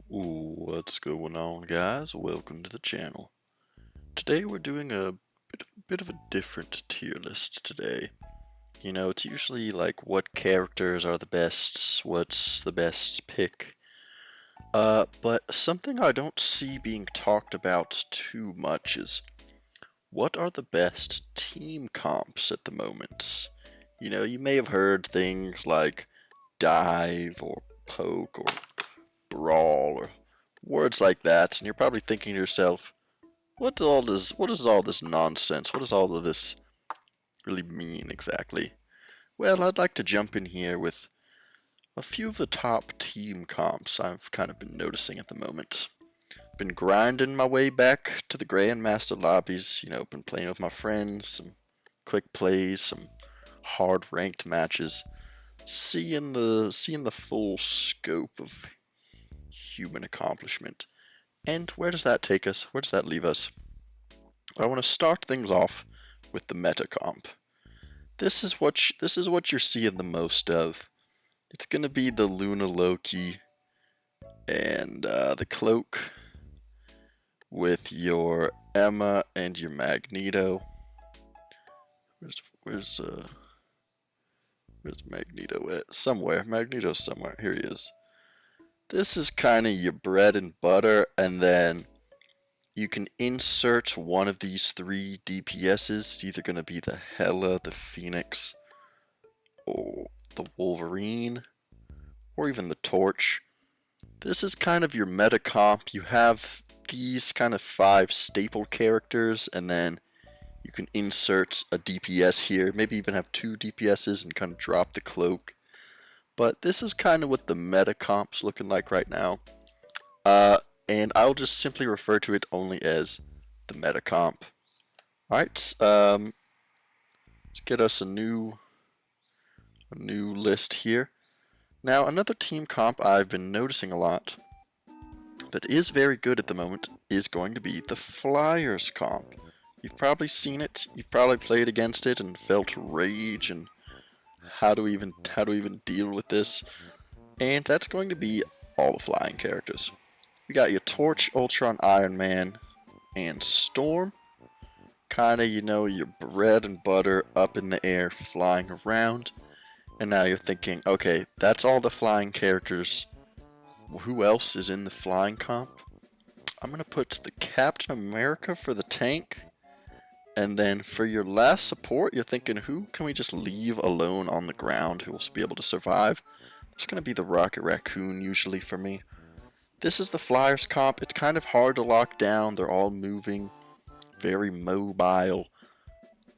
What's going on, guys? Welcome to the channel. Today we're doing a bit of a different tier list today. You know, it's usually like what characters are the best, what's the best pick. But something I don't see being talked about too much is what are the best team comps at the moment? You know, you may have heard things like dive or poke or brawl or words like that, and you're probably thinking to yourself, what is all this nonsense? What does all of this really mean exactly? Well, I'd like to jump in here with a few of the top team comps I've kind of been noticing at the moment. Been grinding my way back to the Grandmaster lobbies, been playing with my friends, some quick plays, some hard ranked matches, seeing the full scope of human accomplishment. And where does that take us? Where does that leave us? I want to start things off with the meta comp. This is what you're seeing the most of. It's gonna be the Luna Loki and the cloak with your Emma and your Magneto. Where's Magneto at? Somewhere. Magneto's somewhere. Here he is. This is kind of your bread and butter, and then you can insert one of these three DPSs. It's either going to be the Hela, the Phoenix, or the Wolverine, or even the Torch. This is kind of your meta comp. You have these kind of 5 staple characters, and then you can insert a DPS here. Maybe even have 2 DPSs and kind of drop the cloak. But this is kind of what the meta comp's looking like right now. And I'll just simply refer to it only as the meta comp. Alright, let's get us a new list here. Now, another team comp I've been noticing a lot that is very good at the moment is going to be the Flyers comp. You've probably seen it, you've probably played against it and felt rage and how to even deal with this. And that's going to be all the flying characters. We got your Torch, Ultron, Iron Man, and Storm. Kinda, your bread and butter up in the air, flying around. And now you're thinking, okay, that's all the flying characters. Who else is in the flying comp? I'm going to put the Captain America for the tank. And then for your last support, you're thinking, who can we just leave alone on the ground who will be able to survive? It's going to be the Rocket Raccoon usually for me. This is the Flyers comp. It's kind of hard to lock down. They're all moving, very mobile,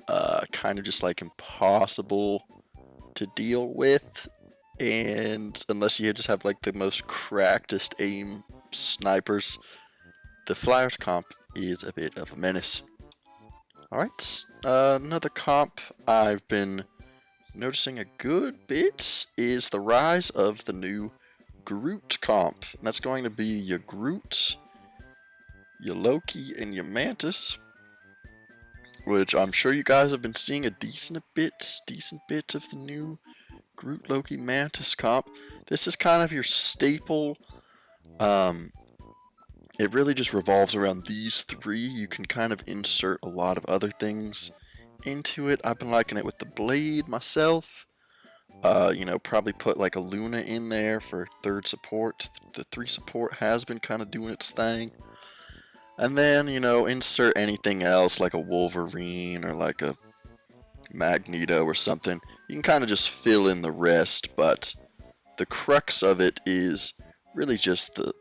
kind of just like impossible to deal with. And unless you just have like the most crackedest aim snipers, the Flyers comp is a bit of a menace. Alright, another comp I've been noticing a good bit is the rise of the new Groot comp. And that's going to be your Groot, your Loki, and your Mantis, which I'm sure you guys have been seeing a decent bit of the new Groot, Loki, Mantis comp. This is kind of your staple. It really just revolves around these 3. You can kind of insert a lot of other things into it. I've been liking it with the Blade myself. Probably put like a Luna in there for 3rd support. The 3 support has been kind of doing its thing. And then, insert anything else like a Wolverine or like a Magneto or something. You can kind of just fill in the rest, but the crux of it is really just the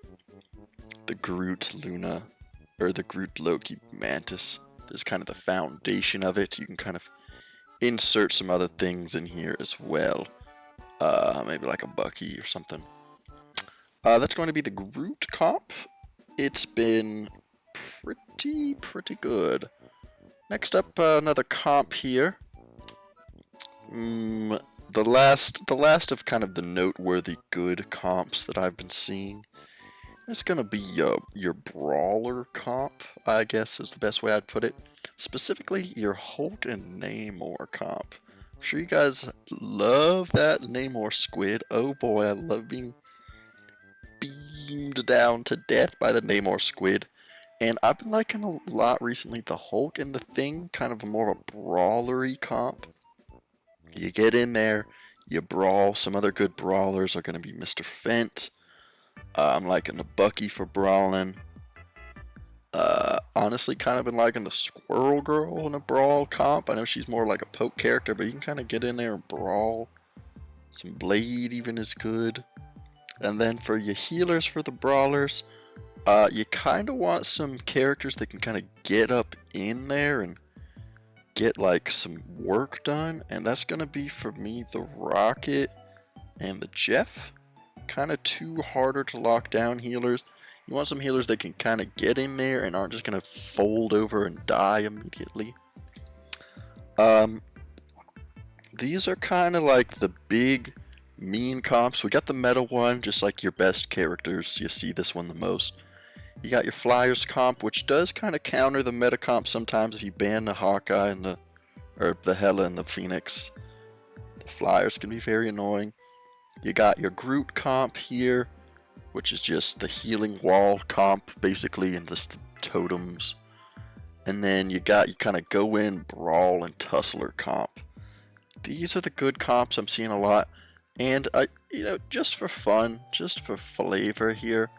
Groot Luna, or the Groot Loki Mantis. This is kind of the foundation of it. You can kind of insert some other things in here as well. Maybe like a Bucky or something. That's going to be the Groot comp. It's been pretty good. Next up, another comp here. The last of kind of the noteworthy good comps that I've been seeing. It's gonna be your Brawler comp, I guess is the best way I'd put it. Specifically, your Hulk and Namor comp. I'm sure you guys love that Namor squid. Oh boy, I love being beamed down to death by the Namor squid. And I've been liking a lot recently the Hulk and the Thing, kind of a more of a brawlery comp. You get in there, you brawl. Some other good brawlers are going to be Mr. Fent. I'm liking the Bucky for brawling. Honestly, kind of been liking the Squirrel Girl in a brawl comp. I know she's more like a poke character, but you can kind of get in there and brawl. Some Blade even is good. And then for your healers for the brawlers, you kind of want some characters that can kind of get up in there and get like some work done. And that's going to be for me the Rocket and the Jeff. Kind of two harder to lock down healers. You want some healers that can kind of get in there and aren't just going to fold over and die immediately. These are kind of like the big mean comps. We got the meta one, just like your best characters. You see this one the most. You got your Flyers comp, which does kind of counter the meta comp sometimes if you ban the Hawkeye and the Hela and the Phoenix. The Flyers can be very annoying. You got your Groot comp here, which is just the healing wall comp, basically, and just the totems. And then you kind of go in, brawl, and tussler comp. These are the good comps I'm seeing a lot. And just for fun, just for flavor here,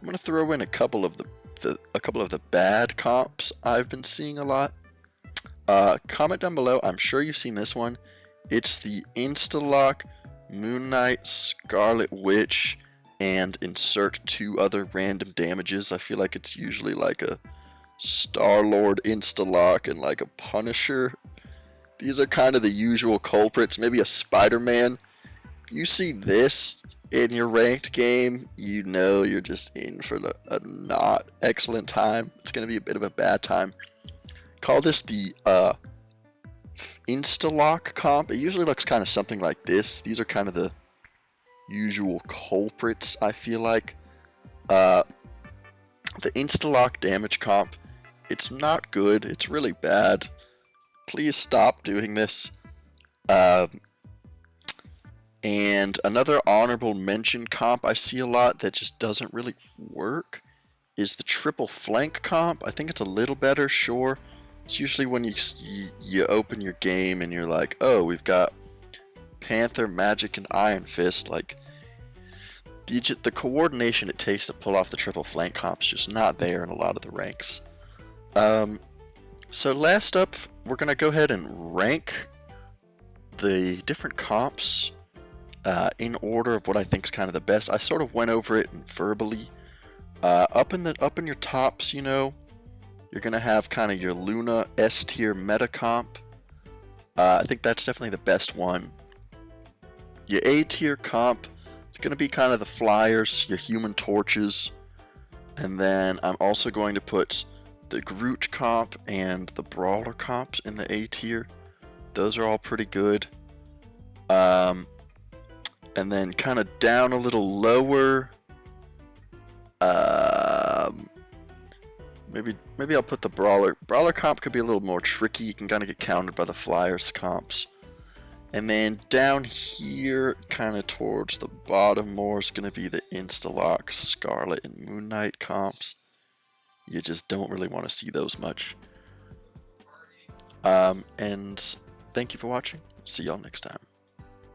I'm gonna throw in a couple of the bad comps I've been seeing a lot. Comment down below. I'm sure you've seen this one. It's the instalock Moon Knight, Scarlet Witch, and insert 2 other random damages. I feel like it's usually like a Star-Lord instalock and like a Punisher. These are kind of the usual culprits. Maybe a Spider-Man. You see this in your ranked game, you know you're just in for a not excellent time. It's going to be a bit of a bad time. Call this the instalock comp. It usually looks kind of something like this. These are kind of the usual culprits, I feel like. The instalock damage comp, it's not good. It's really bad. Please stop doing this. And another honorable mention comp I see a lot that just doesn't really work is the triple flank comp. I think it's a little better, sure. It's usually when you open your game and you're like, oh, we've got Panther, Magic, and Iron Fist. Like, the coordination it takes to pull off the triple flank comp's just not there in a lot of the ranks. So last up, we're going to go ahead and rank the different comps in order of what I think is kind of the best. I sort of went over it verbally. Up in your tops, you're gonna have kind of your Luna S tier meta comp. I think that's definitely the best one. Your A tier comp, it's gonna be kind of the Flyers, your Human Torches, and then I'm also going to put the Groot comp and the Brawler comps in the A tier. Those are all pretty good. And then kind of down a little lower, maybe I'll put the Brawler. Brawler comp could be a little more tricky. You can kind of get countered by the Flyers comps. And then down here, kind of towards the bottom more, is going to be the Instalock, Scarlet, and Moon Knight comps. You just don't really want to see those much. And thank you for watching. See y'all next time.